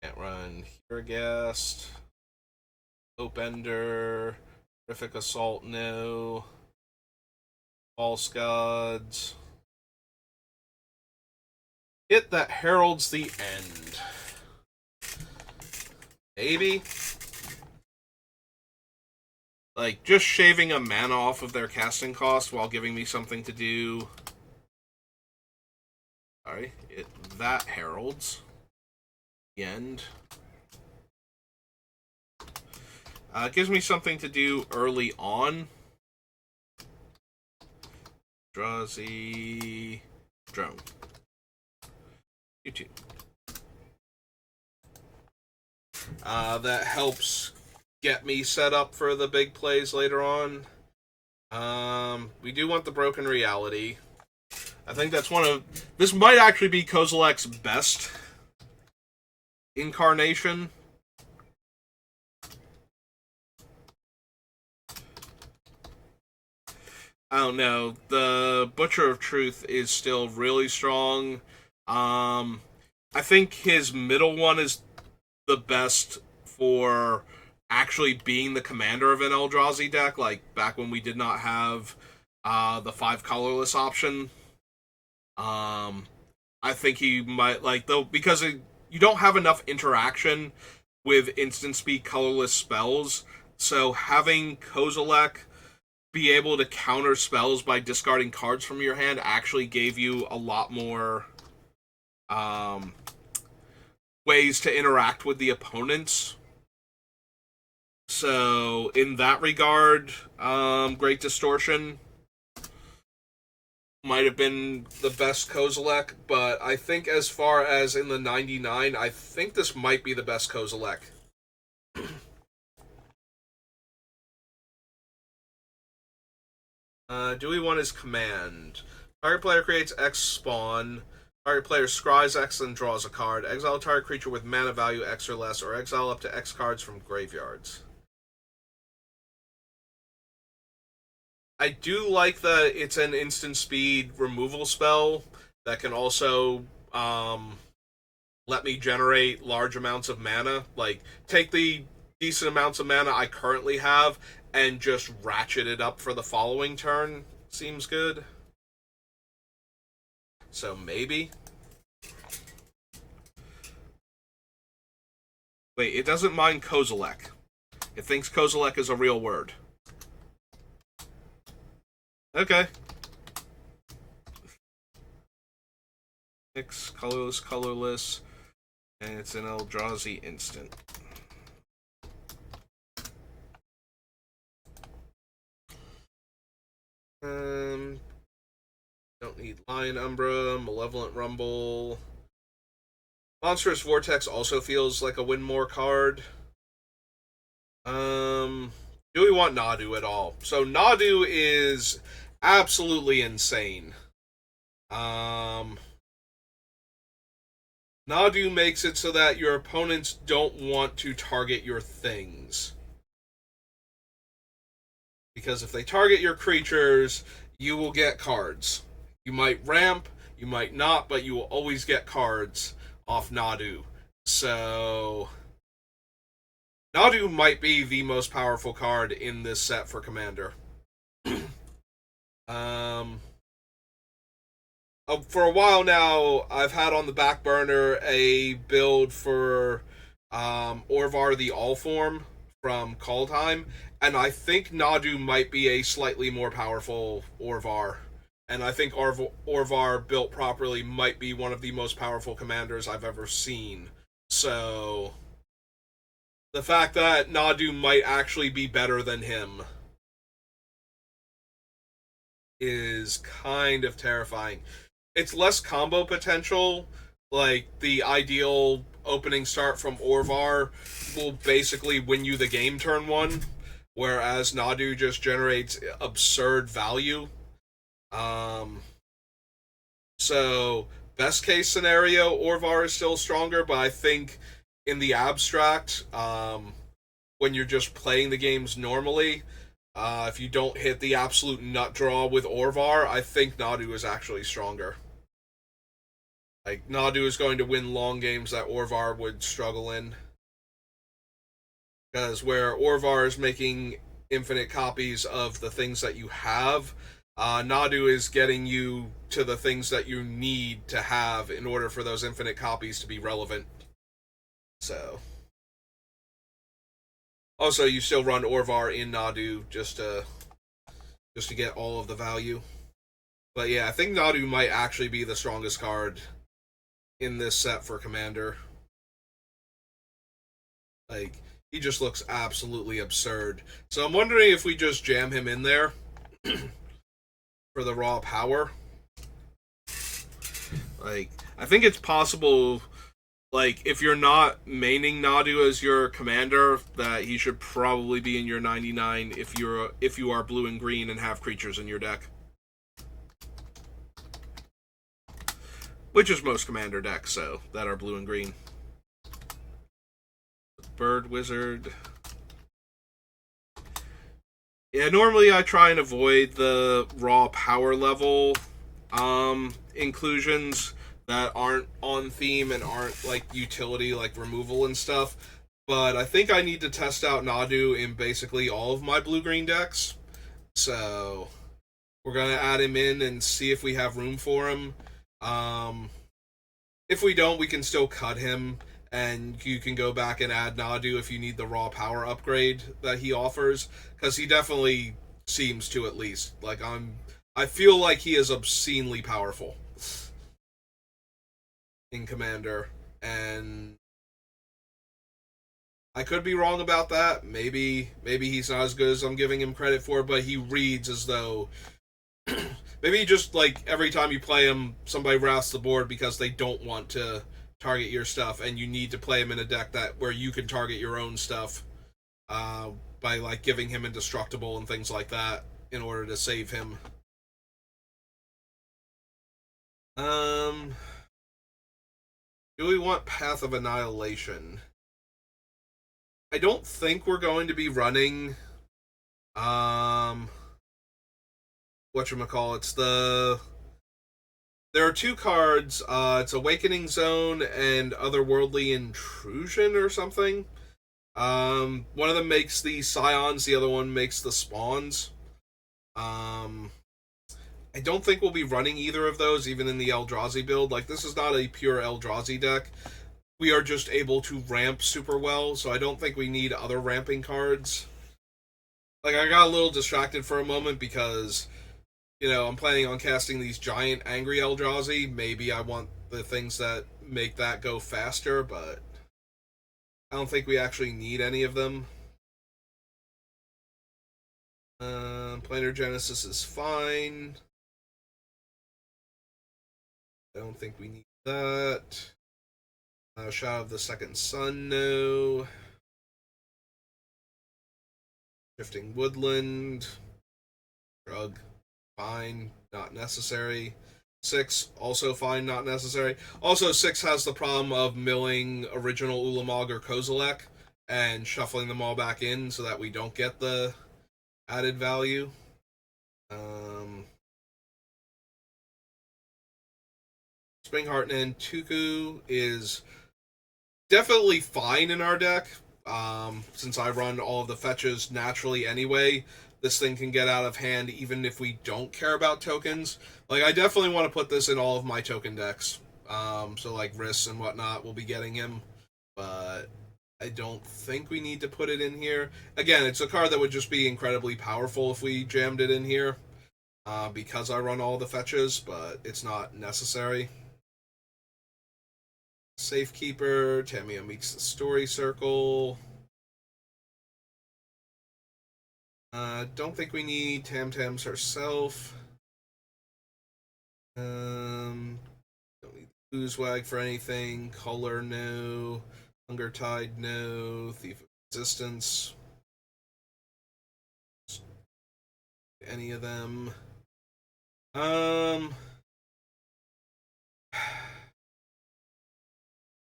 Can't run Hiragast. Hopeender. Terrific Assault, no. False Gods. It that heralds the end. Maybe. Like, just shaving a mana off of their casting cost while giving me something to do. Sorry, that heralds the end. It gives me something to do early on. Drazi. drone. YouTube. That helps get me set up for the big plays later on. We do want the Broken Reality. I think that's one of... This might actually be Kozilek's best incarnation. I don't know. The Butcher of Truth is still really strong. I think his middle one is the best for actually being the commander of an Eldrazi deck, like back when we did not have the 5 colorless option. I think he might, like, though, because you don't have enough interaction with instant speed colorless spells, so having Kozilek be able to counter spells by discarding cards from your hand actually gave you a lot more ways to interact with the opponents. So, in that regard, Great Distortion might have been the best Kozilek, but I think as far as in the 99, I think this might be the best Kozilek. Do we want his command? Target player creates X spawn. Target player scries X and draws a card. Exile a target creature with mana value X or less, or exile up to X cards from graveyards. I do like that it's an instant speed removal spell that can also let me generate large amounts of mana. Like, take the decent amounts of mana I currently have and just ratchet it up for the following turn. Seems good. So maybe. Wait, it doesn't mind Kozilek. It thinks Kozilek is a real word. Okay. X, colorless, and it's an Eldrazi instant. Don't need Lion Umbra, Malevolent Rumble. Monstrous Vortex also feels like a win more card. Do we want Nadu at all? So Nadu is absolutely insane. Nadu makes it so that your opponents don't want to target your things. Because if they target your creatures, you will get cards. You might ramp, you might not, but you will always get cards off Nadu. So Nadu might be the most powerful card in this set for Commander. For a while now, I've had on the back burner a build for Orvar the All-Form from Kaldheim, and I think Nadu might be a slightly more powerful Orvar. And I think Orvar, built properly, might be one of the most powerful commanders I've ever seen. So the fact that Nadu might actually be better than him is kind of terrifying. It's less combo potential. Like, the ideal opening start from Orvar will basically win you the game turn 1, whereas Nadu just generates absurd value. So, best case scenario, Orvar is still stronger, but I think in the abstract, when you're just playing the games normally, if you don't hit the absolute nut draw with Orvar, I think Nadu is actually stronger. Like, Nadu is going to win long games that Orvar would struggle in. Because where Orvar is making infinite copies of the things that you have, Nadu is getting you to the things that you need to have in order for those infinite copies to be relevant. So, also, you still run Orvar in Nadu just to get all of the value. But yeah, I think Nadu might actually be the strongest card in this set for Commander. Like, he just looks absolutely absurd. So I'm wondering if we just jam him in there for the raw power. Like, I think it's possible, like, if you're not maining Nadu as your commander, that he should probably be in your 99 if you are blue and green and have creatures in your deck. Which is most commander decks, so that are blue and green. Bird Wizard. Yeah, normally I try and avoid the raw power level inclusions that aren't on theme and aren't like utility, like removal and stuff. But I think I need to test out Nadu in basically all of my blue green decks. So we're gonna add him in and see if we have room for him. Um, if we don't, we can still cut him, and you can go back and add Nadu if you need the raw power upgrade that he offers, because he definitely seems to, at least. I feel like he is obscenely powerful in Commander, and I could be wrong about that. Maybe he's not as good as I'm giving him credit for, but he reads as though maybe just like every time you play him, somebody wraps the board because they don't want to target your stuff, and you need to play him in a deck that where you can target your own stuff by like giving him indestructible and things like that in order to save him. Um, do we want Path of Annihilation? I don't think we're going to be running whatchamacallit's there are two cards. It's Awakening Zone and Otherworldly Intrusion or something. One of them makes the Scions, the other one makes the Spawns. I don't think we'll be running either of those, even in the Eldrazi build. Like, this is not a pure Eldrazi deck. We are just able to ramp super well, so I don't think we need other ramping cards. Like, I got a little distracted for a moment because, I'm planning on casting these giant Angry Eldrazi. Maybe I want the things that make that go faster, but I don't think we actually need any of them. Planar Genesis is fine. I don't think we need that. Shadow of the Second Sun, no. Drifting Woodland. Shrug, fine, not necessary. 6, also fine, not necessary. Also, 6 has the problem of milling original Ulamog or Kozilek and shuffling them all back in so that we don't get the added value. Springheart and Tuku is definitely fine in our deck. Since I run all of the fetches naturally anyway, this thing can get out of hand even if we don't care about tokens. Like, I definitely want to put this in all of my token decks. So like Riss and whatnot will be getting him, but I don't think we need to put it in here. Again, it's a card that would just be incredibly powerful if we jammed it in here, because I run all the fetches, but it's not necessary. Safekeeper, Tamio meets the Story Circle. Don't think we need Tam Tams herself. Don't need Oozewag for anything. Color, no. Hunger Tide, no. Thief of Resistance. Any of them. I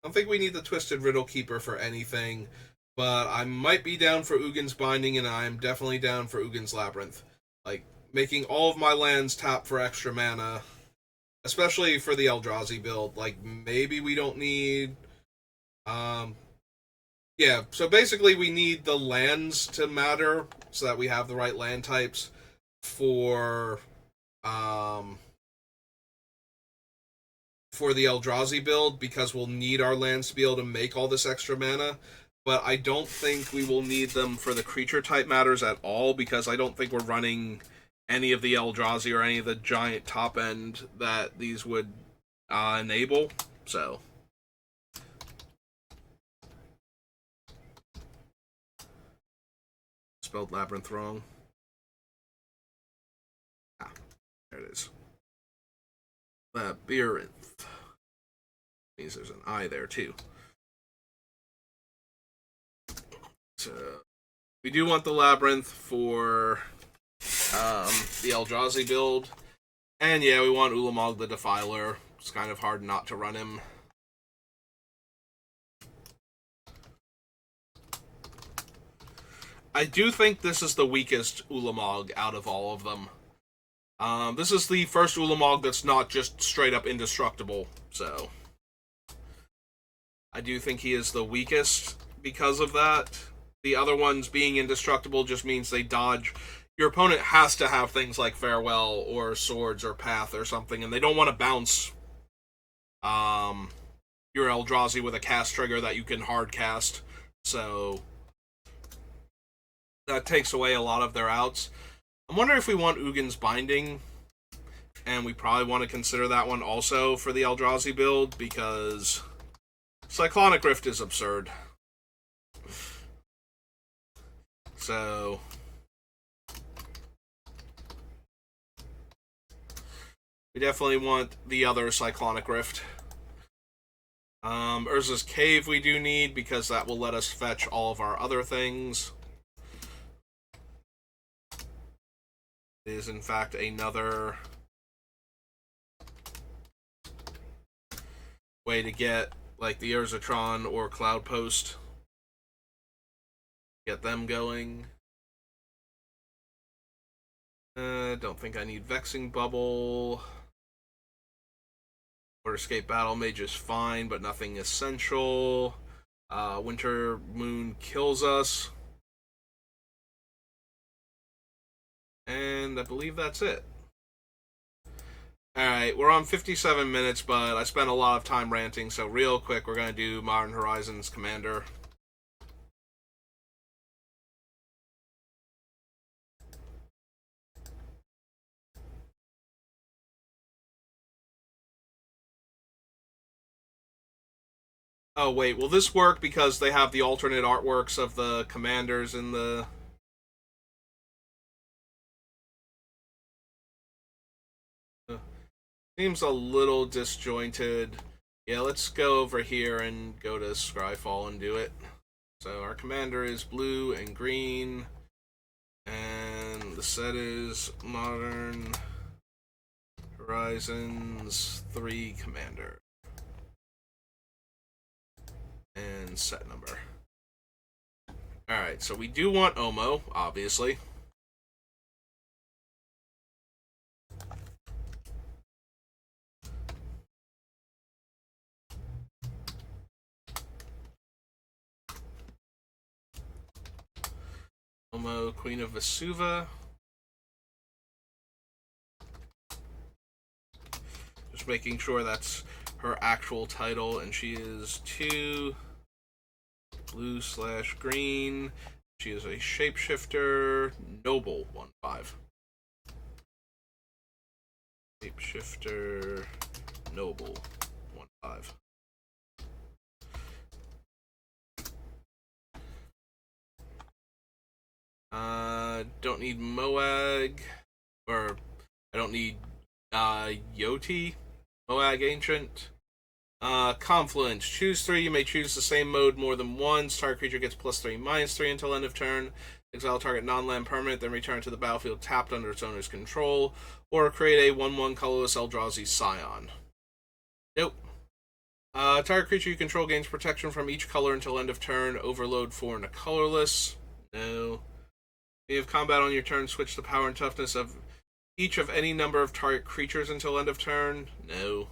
don't think we need the Twisted Riddle Keeper for anything, but I might be down for Ugin's Binding, and I'm definitely down for Ugin's Labyrinth. Like, making all of my lands tap for extra mana, especially for the Eldrazi build. Like, maybe we don't need... Yeah, so basically we need the lands to matter so that we have the right land types for the Eldrazi build, because we'll need our lands to be able to make all this extra mana. But I don't think we will need them for the creature type matters at all, because I don't think we're running any of the Eldrazi or any of the giant top end that these would enable. So spelled Labyrinth wrong. There it is. Labyrinth. Means there's an I there too. So we do want the Labyrinth for the Eldrazi build. And yeah, we want Ulamog the Defiler. It's kind of hard not to run him. I do think this is the weakest Ulamog out of all of them. This is the first Ulamog that's not just straight up indestructible, so I do think he is the weakest because of that. The other ones being indestructible just means they dodge. Your opponent has to have things like Farewell or Swords or Path or something, and they don't want to bounce your Eldrazi with a cast trigger that you can hard cast. So that takes away a lot of their outs. I'm wondering if we want Ugin's Binding, and we probably want to consider that one also for the Eldrazi build, because Cyclonic Rift is absurd. So we definitely want the other Cyclonic Rift. Urza's Cave we do need, because that will let us fetch all of our other things. It is in fact another way to get like the Urzatron or Cloud Post. Get them going. Don't think I need Vexing Bubble. Or Escape Battle Mage is fine, but nothing essential. Winter Moon kills us. And I believe that's it. Alright, we're on 57 minutes, but I spent a lot of time ranting, so real quick, we're going to do Modern Horizons Commander. Oh, wait, will this work because they have the alternate artworks of the commanders in the... Seems a little disjointed. Yeah, let's go over here and go to Scryfall and do it. So our commander is blue and green, and the set is Modern Horizons 3 Commander. And set number. Alright, so we do want Omo, obviously. Omo, Queen of Vesuva. Just making sure that's her actual title, and she is 2 blue/green. She is a shapeshifter, noble 1/5. Shapeshifter, noble 1/5. Don't need Moag, or I don't need Yoti, Moag Ancient. Confluence. Choose 3. You may choose the same mode more than once. Target creature gets +3/-3 until end of turn. Exile target non-land permanent, then return to the battlefield tapped under its owner's control. Or create a 1/1 colorless Eldrazi Scion. Nope. Target creature you control gains protection from each color until end of turn. Overload 4 and a colorless. No. If you have combat on your turn, switch the power and toughness of each of any number of target creatures until end of turn. No.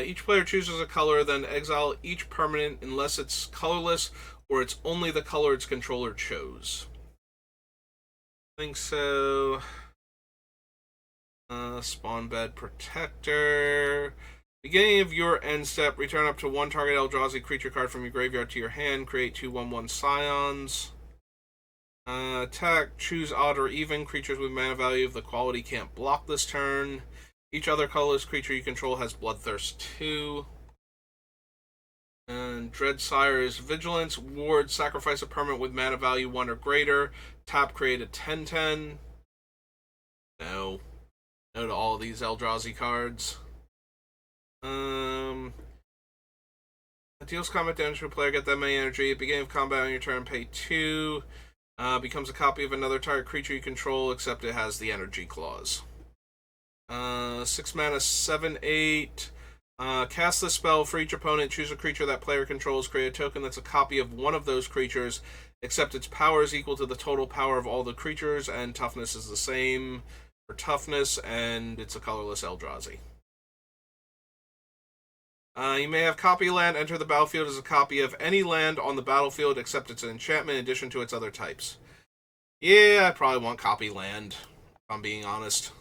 Each player chooses a color, then exile each permanent unless it's colorless or it's only the color its controller chose. I think so. Spawn Bed Protector. Beginning of your end step, return up to 1 target Eldrazi creature card from your graveyard to your hand. Create 2 1/1 Scions. Attack, choose odd or even. Creatures with mana value of the quality can't block this turn. Each other colorless creature you control has Bloodthirst 2. And Dreadsire's Vigilance. Ward, sacrifice a permanent with mana value 1 or greater. Tap, create a 10/10. No. No to all these Eldrazi cards. Deals combat damage to a player, get that many energy. At the beginning of combat on your turn, pay 2. Becomes a copy of another target creature you control, except it has the energy clause. 6 mana, 7/8. Cast this spell for each opponent. Choose a creature that player controls. Create a token that's a copy of one of those creatures, except its power is equal to the total power of all the creatures, and toughness is the same for toughness, and it's a colorless Eldrazi. You may have copy land enter the battlefield as a copy of any land on the battlefield, except it's an enchantment in addition to its other types. Yeah, I probably want copy land, if I'm being honest.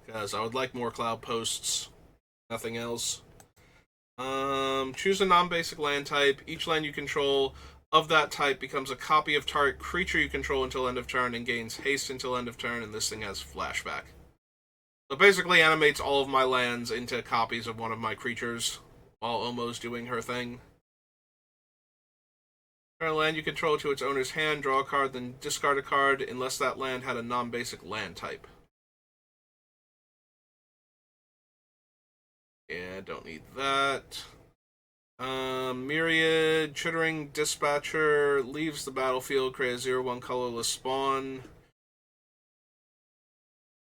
Because I would like more cloud posts. Nothing else. Choose a non-basic land type. Each land you control of that type becomes a copy of target creature you control until end of turn and gains haste until end of turn, and this thing has flashback. So basically animates all of my lands into copies of one of my creatures while Omo's doing her thing. Turn a land you control to its owner's hand, draw a card, then discard a card unless that land had a non-basic land type. Yeah, don't need that. Myriad, Chittering Dispatcher, leaves the battlefield, create a 0/1 colorless spawn.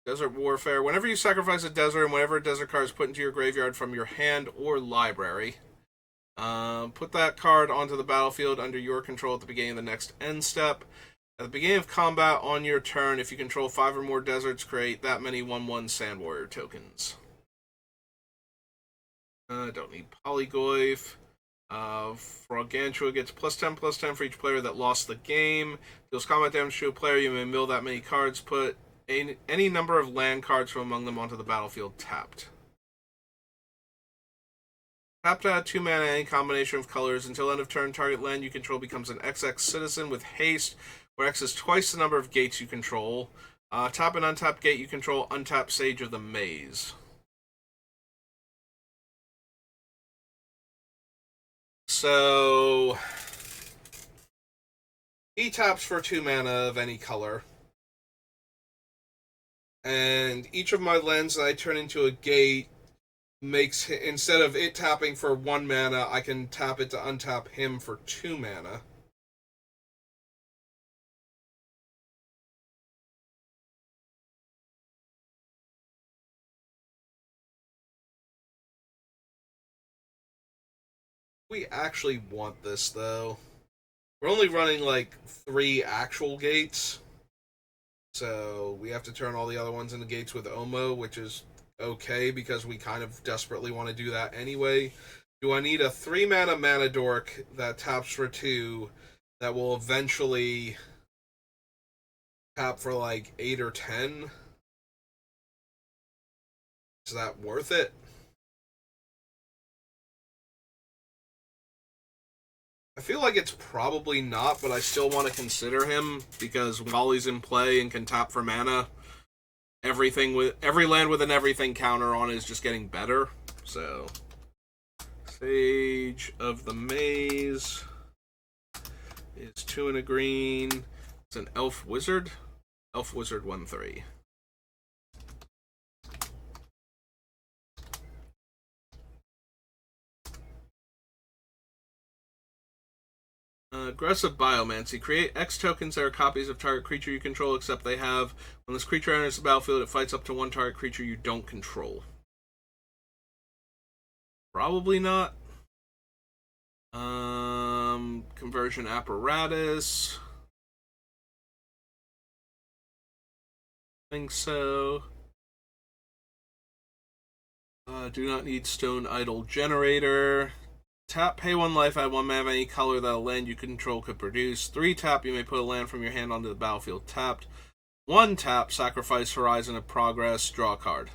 Desert Warfare. Whenever you sacrifice a desert and whenever a desert card is put into your graveyard from your hand or library, put that card onto the battlefield under your control at the beginning of the next end step. At the beginning of combat on your turn, if you control 5 or more deserts, create that many 1/1 Sand Warrior tokens. Don't need Polygoyf. Frogantua gets +10/+10 for each player that lost the game. Deals combat damage to a player. You may mill that many cards. Put any number of land cards from among them onto the battlefield tapped. Tap to add 2 mana, any combination of colors. Until end of turn, target land you control becomes an XX citizen with haste, where X is twice the number of gates you control. Tap an untapped gate you control, untap Sage of the Maze. So he taps for 2 mana of any color. And each of my lands that I turn into a gate makes, instead of it tapping for 1 mana, I can tap it to untap him for 2 mana. We actually want this, though. We're only running like 3 actual gates. So we have to turn all the other ones into gates with Omo, which is okay because we kind of desperately want to do that anyway. Do I need a 3 mana dork that taps for 2 that will eventually tap for like 8 or 10? Is that worth it? I feel like it's probably not, but I still want to consider him because while he's in play and can tap for mana, every land with an everything counter on is just getting better. So, Sage of the Maze is 2 and a green. It's an Elf Wizard. Elf Wizard 1/3. Aggressive Biomancy. Create X tokens that are copies of target creature you control, except they have, when this creature enters the battlefield, it fights up to 1 target creature you don't control. Probably not. Conversion Apparatus. I think so. Do not need Stone Idol Generator. Tap, pay 1 life, add 1 mana of any color that a land you control could produce. 3 tap, you may put a land from your hand onto the battlefield tapped. 1 tap, sacrifice Horizon of Progress, draw a card.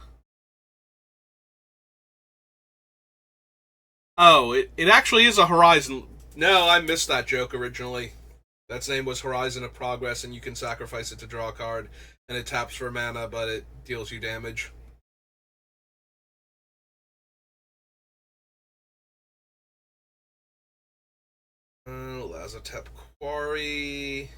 Oh, it actually is a Horizon. No, I missed that joke originally. That's name was Horizon of Progress, and you can sacrifice it to draw a card, and it taps for mana, but it deals you damage. Lazotep Quarry.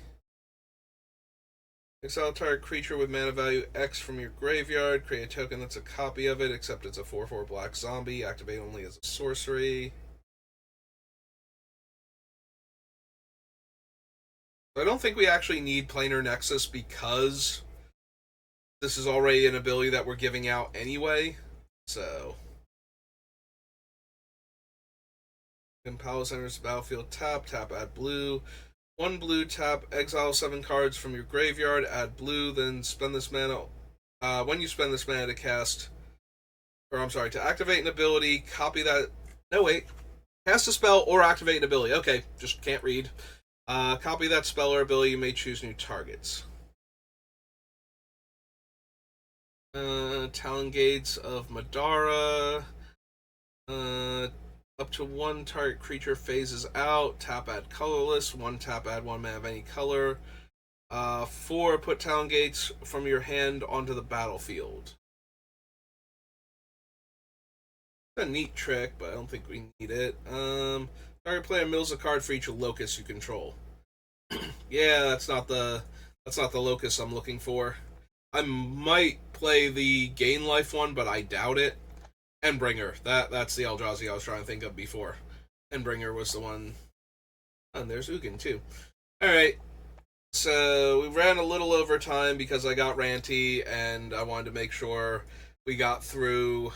Exile target creature with mana value X from your graveyard. Create a token that's a copy of it, except it's a 4/4 black zombie. Activate only as a sorcery. I don't think we actually need Planar Nexus because this is already an ability that we're giving out anyway. So, when Palace enters the battlefield, tap, add blue. 1 blue, tap, exile 7 cards from your graveyard, add blue, then spend this mana. When you spend this mana to cast, or I'm sorry, to activate an ability, copy that. No, wait. Cast a spell or activate an ability. Okay, just can't read. Copy that spell or ability, you may choose new targets. Talon Gates of Madara. Up to 1 target creature phases out. Tap, add colorless. 1 tap, add 1 mana of any color. 4, put Talon Gates from your hand onto the battlefield. A neat trick, but I don't think we need it. Target player mills a card for each locust you control. Yeah, that's not the locust I'm looking for. I might play the gain life one, but I doubt it. Endbringer. That's the Eldrazi I was trying to think of before. Endbringer was the one. And there's Ugin too. Alright. So we ran a little over time because I got ranty and I wanted to make sure we got through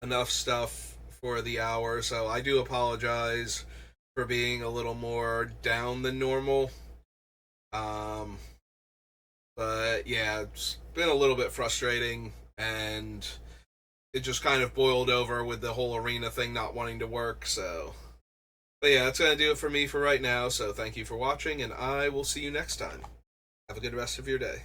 enough stuff for the hour. So I do apologize for being a little more down than normal. But yeah, it's been a little bit frustrating, and it just kind of boiled over with the whole arena thing not wanting to work. So, but yeah, that's gonna do it for me for right now. So thank you for watching, and I will see you next time. Have a good rest of your day.